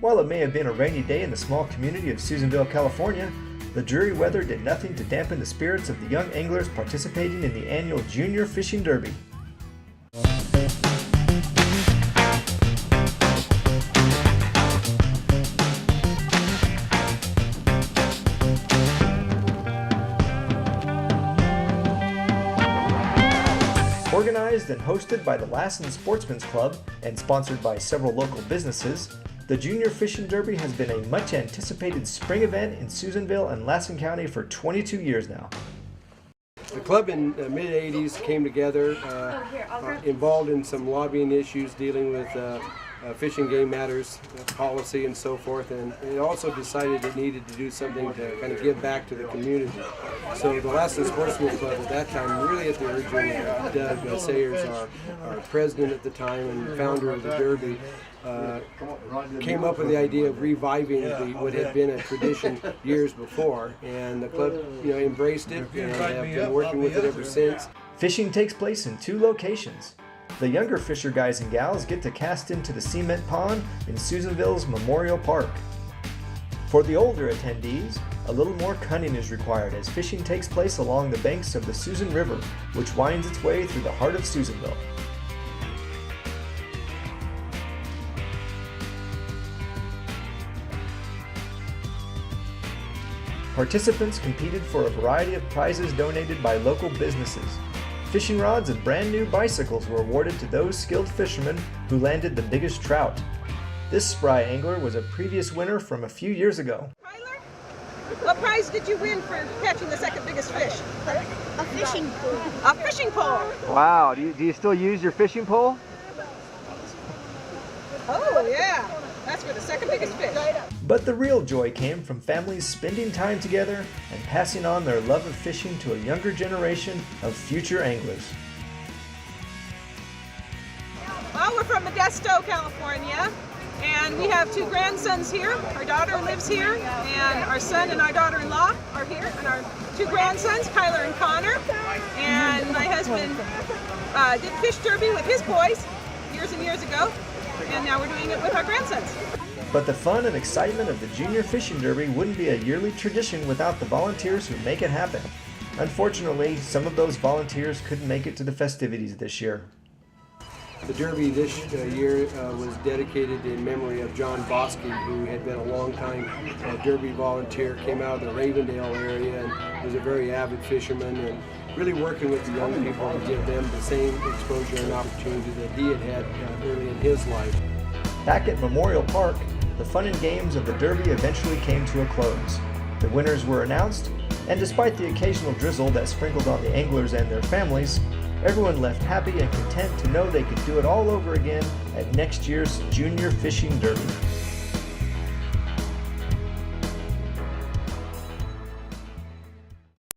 While it may have been a rainy day in the small community of Susanville, California, the dreary weather did nothing to dampen the spirits of the young anglers participating in the annual Junior Fishing Derby. Organized and hosted by the Lassen Sportsman's Club and sponsored by several local businesses, the Junior Fishing Derby has been a much anticipated spring event in Susanville and Lassen County for 22 years now. The club in the mid-'80s came together, involved in some lobbying issues dealing with fishing game matters, policy and so forth, and it also decided it needed to do something to kind of give back to the community. So the Lassen Sportsman's Club at that time, really at the urging of Doug Sayers, our president at the time and founder of the Derby, came up with the idea of reviving what had been a tradition years before, and the club embraced it and have been working with it ever since. Fishing takes place in 2 locations. The younger fisher guys and gals get to cast into the cement pond in Susanville's Memorial Park. For the older attendees, a little more cunning is required as fishing takes place along the banks of the Susan River, which winds its way through the heart of Susanville. Participants competed for a variety of prizes donated by local businesses. Fishing rods and brand new bicycles were awarded to those skilled fishermen who landed the biggest trout. This spry angler was a previous winner from a few years ago. Tyler, what prize did you win for catching the second biggest fish? A fishing pole. A fishing pole. Wow, do you still use your fishing pole? Oh yeah, that's for the second biggest fish. But the real joy came from families spending time together and passing on their love of fishing to a younger generation of future anglers. Well, we're from Modesto, California, and we have 2 grandsons here. Our daughter lives here, and our son and our daughter-in-law are here, and our 2 grandsons, Kyler and Connor. And my husband did fish derby with his boys years and years ago, and now we're doing it with our grandsons. But the fun and excitement of the Junior Fishing Derby wouldn't be a yearly tradition without the volunteers who make it happen. Unfortunately, some of those volunteers couldn't make it to the festivities this year. The Derby this year was dedicated in memory of John Bosky, who had been a long-time Derby volunteer, came out of the Ravendale area and was a very avid fisherman, and really working with the young people to give them the same exposure and opportunity that he had early in his life. Back at Memorial Park, the fun and games of the Derby eventually came to a close. The winners were announced, and despite the occasional drizzle that sprinkled on the anglers and their families, everyone left happy and content to know they could do it all over again at next year's Junior Fishing Derby.